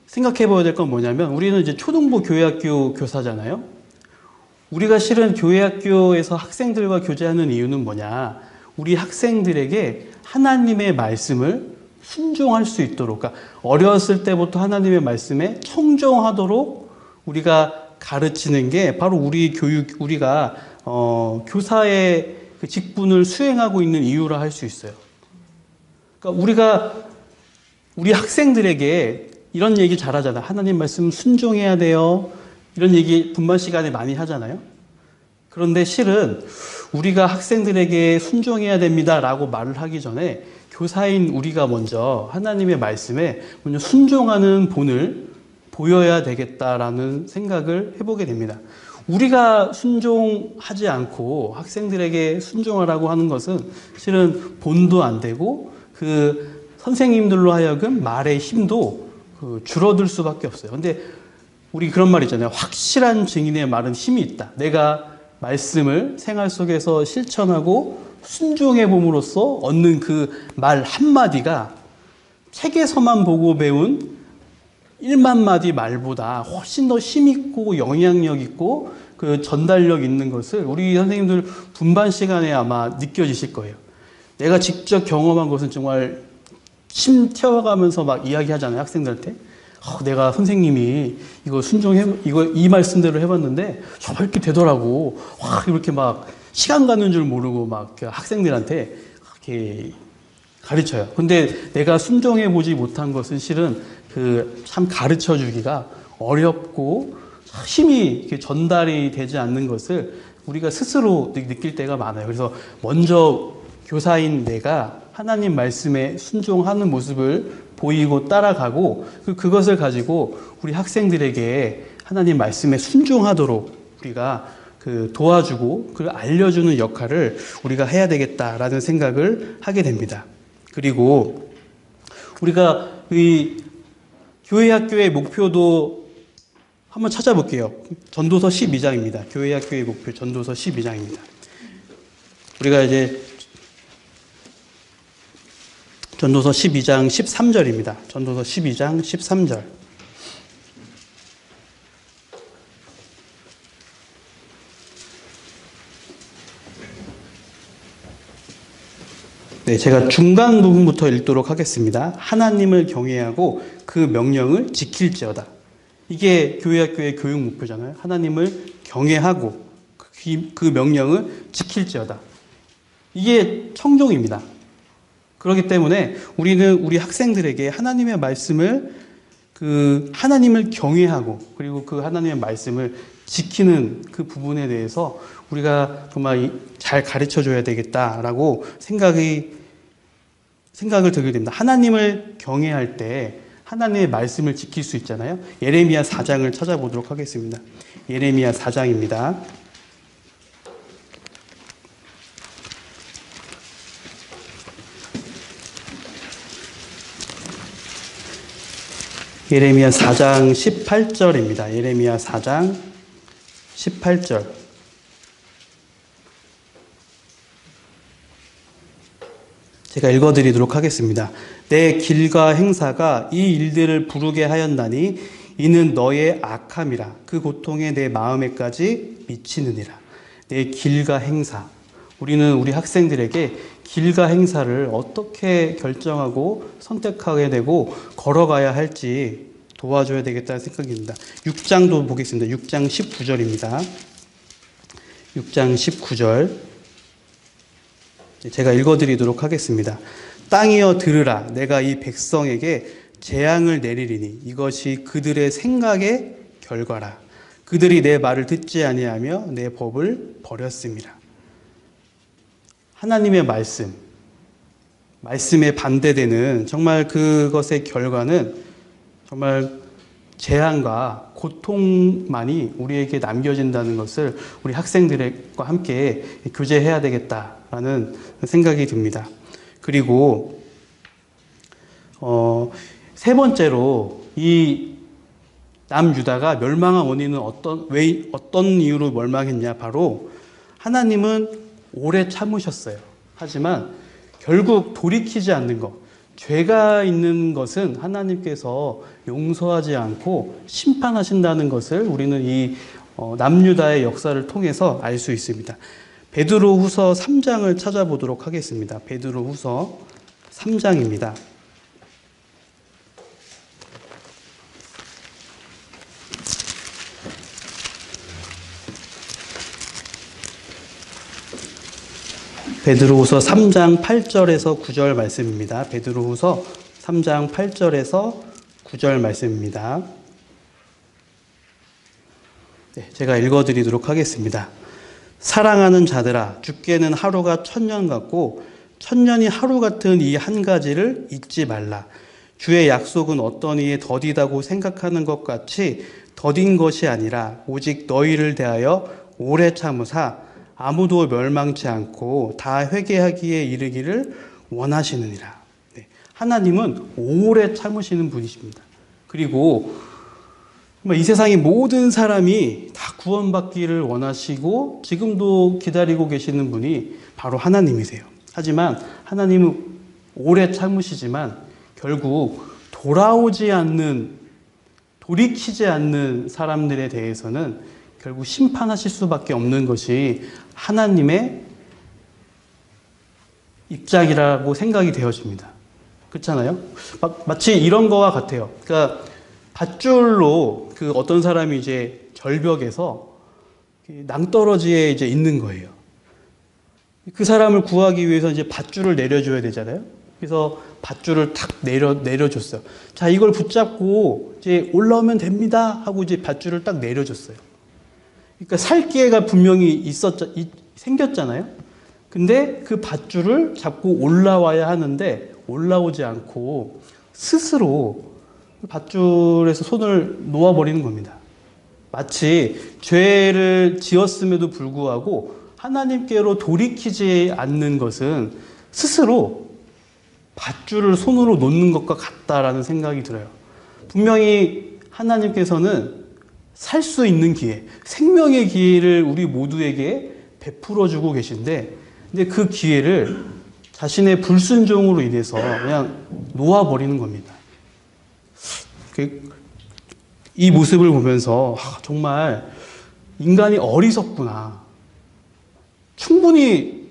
생각해 봐야 될 건 뭐냐면, 우리는 이제 초등부 교회학교 교사잖아요. 우리가 실은 교회학교에서 학생들과 교제하는 이유는 뭐냐? 우리 학생들에게 하나님의 말씀을 순종할 수 있도록, 그러니까 어렸을 때부터 하나님의 말씀에 청종하도록 우리가 가르치는 게 바로 우리가 교사의 그 직분을 수행하고 있는 이유라 할 수 있어요. 그러니까 우리 학생들에게 이런 얘기 잘하잖아. 하나님 말씀 순종해야 돼요. 이런 얘기 분반 시간에 많이 하잖아요. 그런데 실은 우리가 학생들에게 순종해야 됩니다라고 말을 하기 전에 교사인 우리가 먼저 하나님의 말씀에 먼저 순종하는 본을 보여야 되겠다라는 생각을 해보게 됩니다. 우리가 순종하지 않고 학생들에게 순종하라고 하는 것은 실은 본도 안 되고 그 선생님들로 하여금 말의 힘도 줄어들 수밖에 없어요. 근데 우리 그런 말 있잖아요. 확실한 증인의 말은 힘이 있다. 내가 말씀을 생활 속에서 실천하고 순종해 봄으로써 얻는 그 말 한마디가 책에서만 보고 배운 1만 마디 말보다 훨씬 더 힘있고 영향력 있고 그 전달력 있는 것을 우리 선생님들 분반 시간에 아마 느껴지실 거예요. 내가 직접 경험한 것은 정말 침 튀어가면서 막 이야기하잖아요, 학생들한테. 내가 선생님이 이 말씀대로 해봤는데 정말 이렇게 되더라고. 이렇게 막 시간 가는 줄 모르고 막 학생들한테 이렇게 가르쳐요. 근데 내가 순종해 보지 못한 것은 실은 참 가르쳐 주기가 어렵고 힘이 이렇게 전달이 되지 않는 것을 우리가 스스로 느낄 때가 많아요. 그래서 먼저 교사인 내가 하나님 말씀에 순종하는 모습을 보이고 따라가고 그것을 가지고 우리 학생들에게 하나님 말씀에 순종하도록 우리가 도와주고 그걸 알려주는 역할을 우리가 해야 되겠다라는 생각을 하게 됩니다. 그리고 우리가 이 교회 학교의 목표도 한번 찾아볼게요. 전도서 12장입니다. 교회 학교의 목표 전도서 12장입니다. 우리가 이제 전도서 12장 13절입니다. 전도서 12장 13절. 네, 제가 중간 부분부터 읽도록 하겠습니다. 하나님을 경외하고 그 명령을 지킬지어다. 이게 교회학교의 교육 목표잖아요. 하나님을 경외하고 그 명령을 지킬지어다. 이게 청종입니다. 그렇기 때문에 우리는 우리 학생들에게 하나님의 말씀을 하나님을 경외하고 그리고 그 하나님의 말씀을 지키는 그 부분에 대해서 우리가 정말 잘 가르쳐 줘야 되겠다라고 생각을 들게 됩니다. 하나님을 경외할 때 하나님의 말씀을 지킬 수 있잖아요. 예레미야 4장을 찾아보도록 하겠습니다. 예레미야 4장입니다. 예레미야 4장 18절입니다. 예레미야 4장 18절. 제가 읽어드리도록 하겠습니다. 내 길과 행사가 이 일들을 부르게 하였나니 이는 너의 악함이라. 그 고통에 내 마음에까지 미치느니라. 내 길과 행사. 우리는 우리 학생들에게 길과 행사를 어떻게 결정하고 선택하게 되고 걸어가야 할지 도와줘야 되겠다는 생각입니다. 6장도 보겠습니다. 6장 19절입니다. 6장 19절. 제가 읽어드리도록 하겠습니다. 땅이여 들으라. 내가 이 백성에게 재앙을 내리리니 이것이 그들의 생각의 결과라. 그들이 내 말을 듣지 아니하며 내 법을 버렸음이라. 하나님의 말씀에 반대되는 정말 그것의 결과는 정말 재앙과 고통만이 우리에게 남겨진다는 것을 우리 학생들과 함께 교제해야 되겠다라는 생각이 듭니다. 그리고 세 번째로 이 남유다가 멸망한 원인은 어떤 이유로 멸망했냐? 바로 하나님은 오래 참으셨어요. 하지만 결국 돌이키지 않는 것, 죄가 있는 것은 하나님께서 용서하지 않고 심판하신다는 것을 우리는 이 남유다의 역사를 통해서 알 수 있습니다. 베드로후서 3장을 찾아보도록 하겠습니다. 베드로후서 3장입니다. 베드로후서 3장 8절에서 9절 말씀입니다. 베드로후서 3장 8절에서 9절 말씀입니다. 네, 제가 읽어드리도록 하겠습니다. 사랑하는 자들아, 주께는 하루가 1000년 같고 1000년이 하루 같은 이 한 가지를 잊지 말라. 주의 약속은 어떤 이에 더디다고 생각하는 것 같이 더딘 것이 아니라 오직 너희를 대하여 오래 참으사 아무도 멸망치 않고 다 회개하기에 이르기를 원하시느니라. 네, 하나님은 오래 참으시는 분이십니다. 그리고 이 세상의 모든 사람이 다 구원받기를 원하시고 지금도 기다리고 계시는 분이 바로 하나님이세요. 하지만 하나님은 오래 참으시지만 결국 돌이키지 않는 사람들에 대해서는 결국 심판하실 수밖에 없는 것이 하나님의 입장이라고 생각이 되어집니다. 그렇잖아요? 마치 이런 거와 같아요. 그러니까 밧줄로 어떤 사람이 이제 절벽에서 낭떠러지에 이제 있는 거예요. 그 사람을 구하기 위해서 이제 밧줄을 내려줘야 되잖아요. 그래서 밧줄을 탁 내려줬어요. 자, 이걸 붙잡고 이제 올라오면 됩니다 하고 이제 밧줄을 딱 내려줬어요. 그러니까 살 기회가 분명히 생겼잖아요. 근데 그 밧줄을 잡고 올라와야 하는데 올라오지 않고 스스로 밧줄에서 손을 놓아버리는 겁니다. 마치 죄를 지었음에도 불구하고 하나님께로 돌이키지 않는 것은 스스로 밧줄을 손으로 놓는 것과 같다라는 생각이 들어요. 분명히 하나님께서는 살 수 있는 기회, 생명의 기회를 우리 모두에게 베풀어 주고 계신데, 근데 그 기회를 자신의 불순종으로 인해서 그냥 놓아버리는 겁니다. 이 모습을 보면서 정말 인간이 어리석구나. 충분히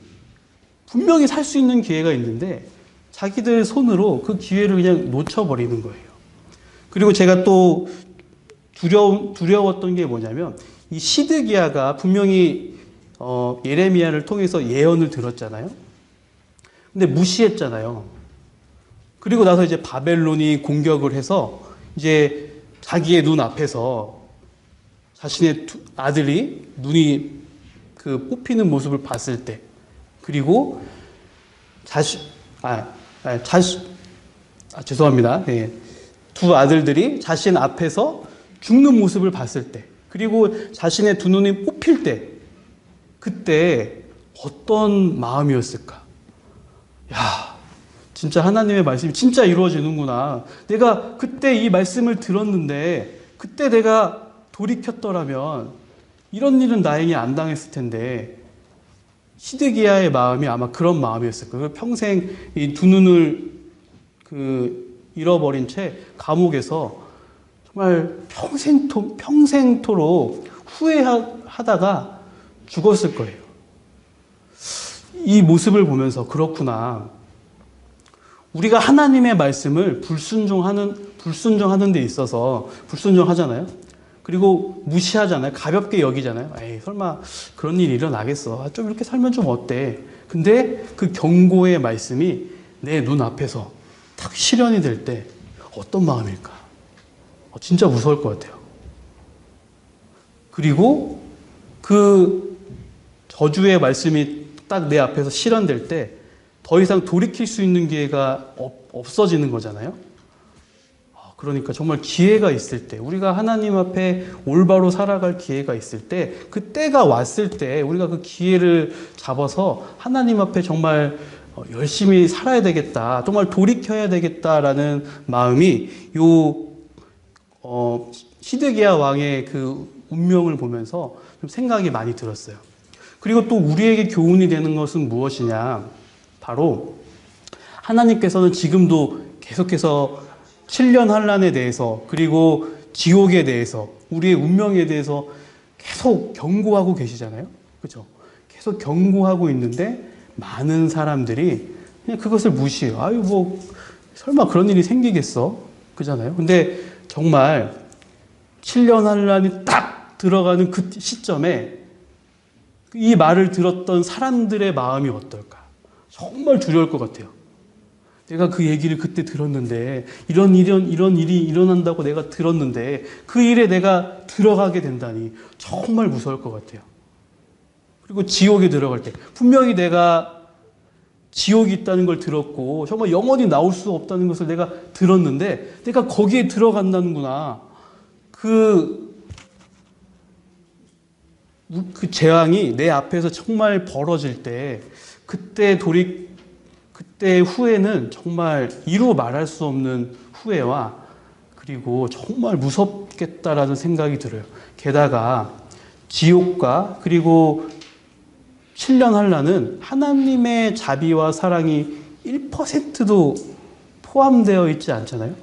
분명히 살 수 있는 기회가 있는데 자기들 손으로 그 기회를 그냥 놓쳐버리는 거예요. 그리고 제가 또 두려웠던 게 뭐냐면, 이 시드기야가 분명히 예레미야를 통해서 예언을 들었잖아요. 근데 무시했잖아요. 그리고 나서 이제 바벨론이 공격을 해서 이제 자기의 눈 앞에서 자신의 아들이 눈이 그 뽑히는 모습을 봤을 때, 그리고 죄송합니다. 네. 두 아들들이 자신 앞에서 죽는 모습을 봤을 때, 그리고 자신의 두 눈이 뽑힐 때, 그때 어떤 마음이었을까? 야, 진짜 하나님의 말씀이 진짜 이루어지는구나. 내가 그때 이 말씀을 들었는데 그때 내가 돌이켰더라면 이런 일은 나에게 안 당했을 텐데, 시드기야의 마음이 아마 그런 마음이었을 거예요. 평생 이 두 눈을 잃어버린 채 감옥에서 정말 평생토록 후회하다가 죽었을 거예요. 이 모습을 보면서 그렇구나. 우리가 하나님의 말씀을 불순종하는 데 있어서 불순종하잖아요. 그리고 무시하잖아요. 가볍게 여기잖아요. 에이, 설마 그런 일이 일어나겠어. 좀 이렇게 살면 좀 어때? 근데 그 경고의 말씀이 내 눈앞에서 탁 실현이 될 때 어떤 마음일까? 진짜 무서울 것 같아요. 그리고 그 저주의 말씀이 딱 내 앞에서 실현될 때 더 이상 돌이킬 수 있는 기회가 없어지는 거잖아요. 그러니까 정말 기회가 있을 때, 우리가 하나님 앞에 올바로 살아갈 기회가 있을 때, 그 때가 왔을 때 우리가 그 기회를 잡아서 하나님 앞에 정말 열심히 살아야 되겠다, 정말 돌이켜야 되겠다라는 마음이 시드기야 왕의 그 운명을 보면서 좀 생각이 많이 들었어요. 그리고 또 우리에게 교훈이 되는 것은 무엇이냐? 바로 하나님께서는 지금도 계속해서 7년 환란에 대해서, 그리고 지옥에 대해서, 우리의 운명에 대해서 계속 경고하고 계시잖아요. 그렇죠? 계속 경고하고 있는데 많은 사람들이 그냥 그것을 무시해요. 아유, 뭐 설마 그런 일이 생기겠어? 그잖아요. 근데 정말 7년 환란이 딱 들어가는 그 시점에 이 말을 들었던 사람들의 마음이 어떨까? 정말 두려울 것 같아요. 내가 그 얘기를 그때 들었는데, 이런 일이 일어난다고 내가 들었는데, 그 일에 내가 들어가게 된다니 정말 무서울 것 같아요. 그리고 지옥에 들어갈 때, 분명히 내가 지옥이 있다는 걸 들었고, 정말 영원히 나올 수 없다는 것을 내가 들었는데, 내가 거기에 들어간다는구나. 그 재앙이 내 앞에서 정말 벌어질 때, 그때 후회는 정말 이루 말할 수 없는 후회와, 그리고 정말 무섭겠다라는 생각이 들어요. 게다가 지옥과 그리고 7년 환란은 하나님의 자비와 사랑이 1%도 포함되어 있지 않잖아요.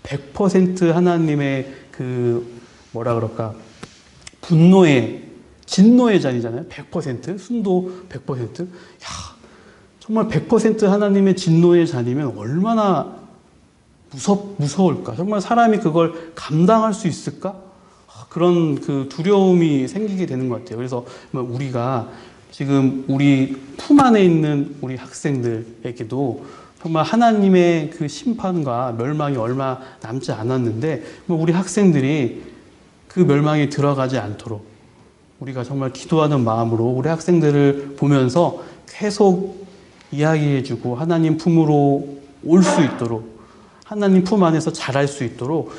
100% 하나님의 진노의 잔이잖아요. 100%, 순도 100%. 야, 정말 100% 하나님의 진노의 잔이면 얼마나 무서울까? 정말 사람이 그걸 감당할 수 있을까? 그런 그 두려움이 생기게 되는 것 같아요. 그래서 우리가 지금 우리 품 안에 있는 우리 학생들에게도 정말 하나님의 그 심판과 멸망이 얼마 남지 않았는데 우리 학생들이 그 멸망에 들어가지 않도록 우리가 정말 기도하는 마음으로 우리 학생들을 보면서 계속 이야기해주고 하나님 품으로 올 수 있도록 하나님 품 안에서 자랄 수 있도록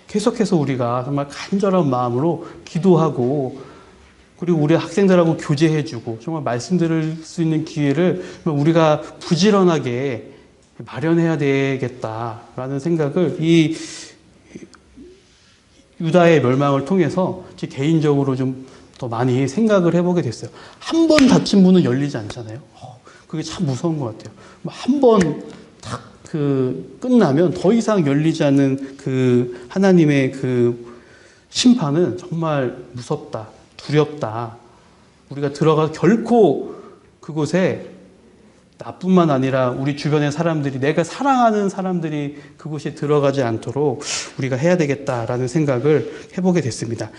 계속해서 우리가 정말 간절한 마음으로 기도하고 그리고 우리 학생들하고 교제해주고 정말 말씀 들을 수 있는 기회를 우리가 부지런하게 마련해야 되겠다라는 생각을 이 유다의 멸망을 통해서 제 개인적으로 좀 더 많이 생각을 해보게 됐어요. 한 번 닫힌 문은 열리지 않잖아요. 그게 참 무서운 것 같아요. 한 번 딱 끝나면 더 이상 열리지 않는 그 하나님의 그 심판은 정말 무섭다, 두렵다. 우리가 들어가 결코 그곳에 나뿐만 아니라 우리 주변의 사람들이 내가 사랑하는 사람들이 그곳에 들어가지 않도록 우리가 해야 되겠다라는 생각을 해보게 됐습니다.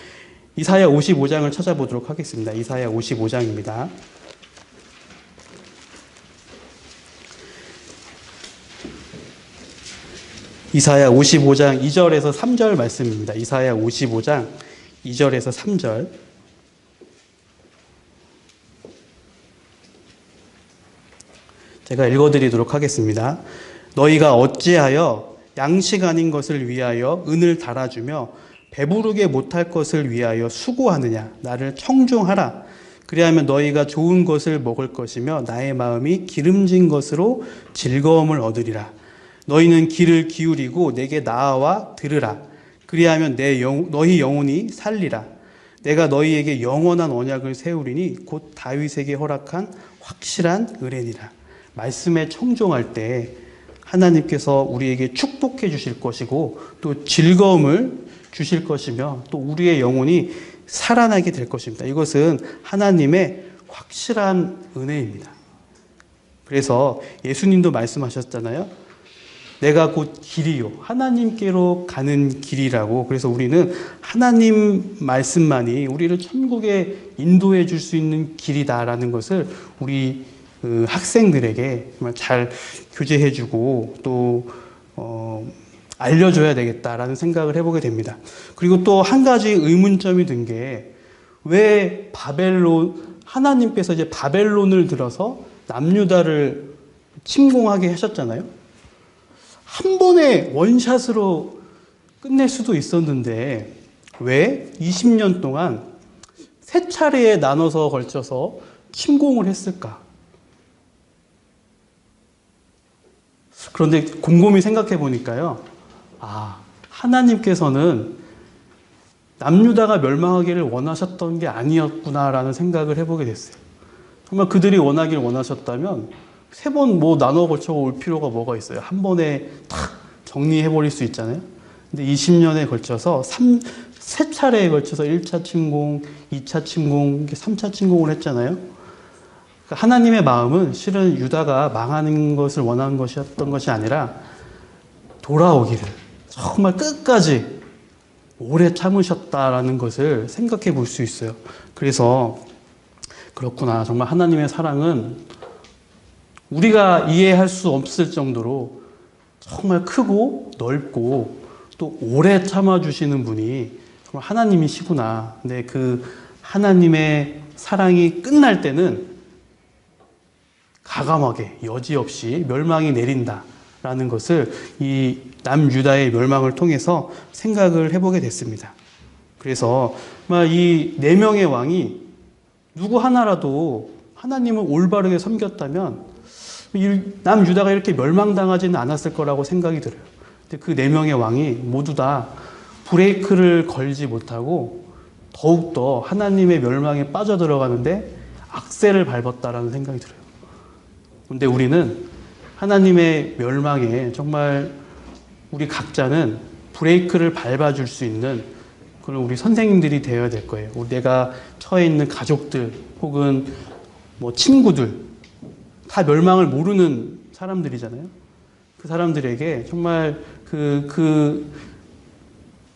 이사야 55장을 찾아보도록 하겠습니다. 이사야 55장입니다. 이사야 55장 2절에서 3절 말씀입니다. 이사야 55장 2절에서 3절. 제가 읽어드리도록 하겠습니다. 너희가 어찌하여 양식 아닌 것을 위하여 은을 달아주며 배부르게 못할 것을 위하여 수고하느냐. 나를 청중하라. 그리하면 너희가 좋은 것을 먹을 것이며 나의 마음이 기름진 것으로 즐거움을 얻으리라. 너희는 귀를 기울이고 내게 나아와 들으라. 그리하면 너희 영혼이 살리라. 내가 너희에게 영원한 언약을 세우리니 곧 다윗에게 허락한 확실한 의뢰니라. 말씀에 청종할 때 하나님께서 우리에게 축복해 주실 것이고 또 즐거움을 주실 것이며 또 우리의 영혼이 살아나게 될 것입니다. 이것은 하나님의 확실한 은혜입니다. 그래서 예수님도 말씀하셨잖아요. 내가 곧 길이요. 하나님께로 가는 길이라고. 그래서 우리는 하나님 말씀만이 우리를 천국에 인도해 줄 수 있는 길이다라는 것을 우리 학생들에게 정말 잘 교제해 주고 또 알려줘야 되겠다라는 생각을 해보게 됩니다. 그리고 또 한 가지 의문점이 든 게 왜 하나님께서 이제 바벨론을 들어서 남유다를 침공하게 하셨잖아요. 한 번에 원샷으로 끝낼 수도 있었는데 왜 20년 동안 세 차례에 나눠서 걸쳐서 침공을 했을까? 그런데 곰곰이 생각해 보니까요. 하나님께서는 남유다가 멸망하기를 원하셨던 게 아니었구나라는 생각을 해보게 됐어요. 정말 그들이 원하셨다면 세 번 나눠 걸쳐 올 필요가 뭐가 있어요? 한 번에 딱 정리해버릴 수 있잖아요. 근데 20년에 걸쳐서 세 차례에 걸쳐서 1차 침공, 2차 침공, 3차 침공을 했잖아요. 그러니까 하나님의 마음은 실은 유다가 망하는 것을 원하는 것이었던 것이 아니라 돌아오기를 정말 끝까지 오래 참으셨다라는 것을 생각해 볼 수 있어요. 그래서 그렇구나. 정말 하나님의 사랑은 우리가 이해할 수 없을 정도로 정말 크고 넓고 또 오래 참아주시는 분이 정말 하나님이시구나. 근데 그 하나님의 사랑이 끝날 때는 가감하게 여지없이 멸망이 내린다라는 것을 이 남유다의 멸망을 통해서 생각을 해보게 됐습니다. 그래서 이 네 명의 왕이 누구 하나라도 하나님을 올바르게 섬겼다면 남유다가 이렇게 멸망당하지는 않았을 거라고 생각이 들어요. 근데 그 네 명의 왕이 모두 다 브레이크를 걸지 못하고 더욱더 하나님의 멸망에 빠져들어가는데 악셀을 밟았다라는 생각이 들어요. 근데 우리는 하나님의 멸망에 정말 우리 각자는 브레이크를 밟아줄 수 있는 그런 우리 선생님들이 되어야 될 거예요. 내가 처해 있는 가족들 혹은 친구들 다 멸망을 모르는 사람들이잖아요. 그 사람들에게 정말 그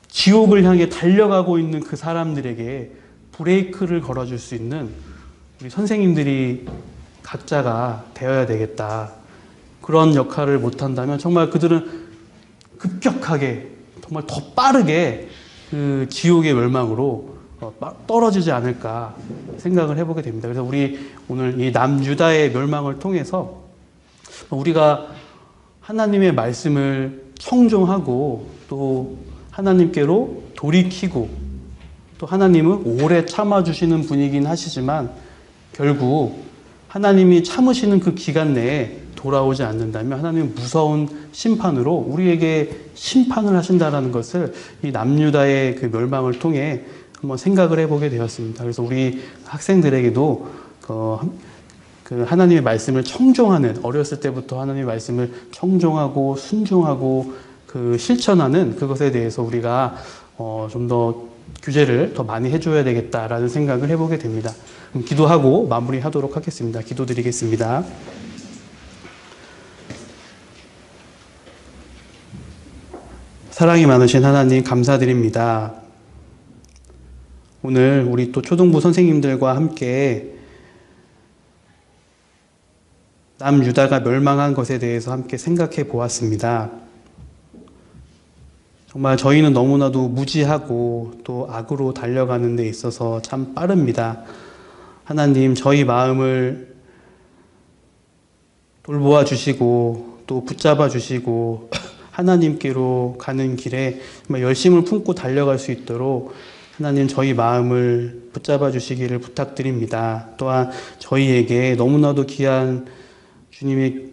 지옥을 향해 달려가고 있는 그 사람들에게 브레이크를 걸어줄 수 있는 우리 선생님들이 각자가 되어야 되겠다. 그런 역할을 못한다면 정말 그들은 급격하게 정말 더 빠르게 그 지옥의 멸망으로 떨어지지 않을까 생각을 해보게 됩니다. 그래서 우리 오늘 이 남유다의 멸망을 통해서 우리가 하나님의 말씀을 청종하고 또 하나님께로 돌이키고 또 하나님은 오래 참아주시는 분이긴 하시지만 결국 하나님이 참으시는 그 기간 내에 돌아오지 않는다면 하나님은 무서운 심판으로 우리에게 심판을 하신다는 것을 이 남유다의 그 멸망을 통해 한번 생각을 해보게 되었습니다. 그래서 우리 학생들에게도 그 하나님의 말씀을 청종하는, 어렸을 때부터 하나님의 말씀을 청종하고 순종하고 그 실천하는 그것에 대해서 우리가 좀 더 규제를 더 많이 해줘야 되겠다라는 생각을 해보게 됩니다. 그럼 기도하고 마무리하도록 하겠습니다. 기도드리겠습니다. 사랑이 많으신 하나님 감사드립니다. 오늘 우리 또 초등부 선생님들과 함께 남유다가 멸망한 것에 대해서 함께 생각해 보았습니다. 정말 저희는 너무나도 무지하고 또 악으로 달려가는 데 있어서 참 빠릅니다. 하나님, 저희 마음을 돌보아 주시고 또 붙잡아 주시고 하나님께로 가는 길에 정말 열심을 품고 달려갈 수 있도록 하나님 저희 마음을 붙잡아 주시기를 부탁드립니다. 또한 저희에게 너무나도 귀한 주님의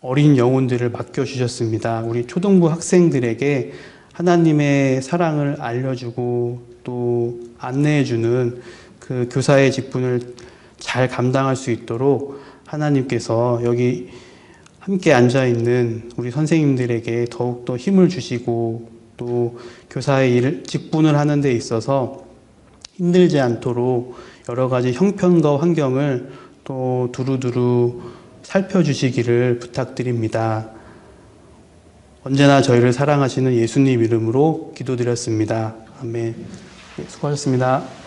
어린 영혼들을 맡겨주셨습니다. 우리 초등부 학생들에게 하나님의 사랑을 알려주고 또 안내해주는 그 교사의 직분을 잘 감당할 수 있도록 하나님께서 여기 함께 앉아있는 우리 선생님들에게 더욱더 힘을 주시고 또 교사의 직분을 하는 데 있어서 힘들지 않도록 여러 가지 형편과 환경을 또 두루두루 살펴주시기를 부탁드립니다. 언제나 저희를 사랑하시는 예수님 이름으로 기도드렸습니다. 아멘. 수고하셨습니다.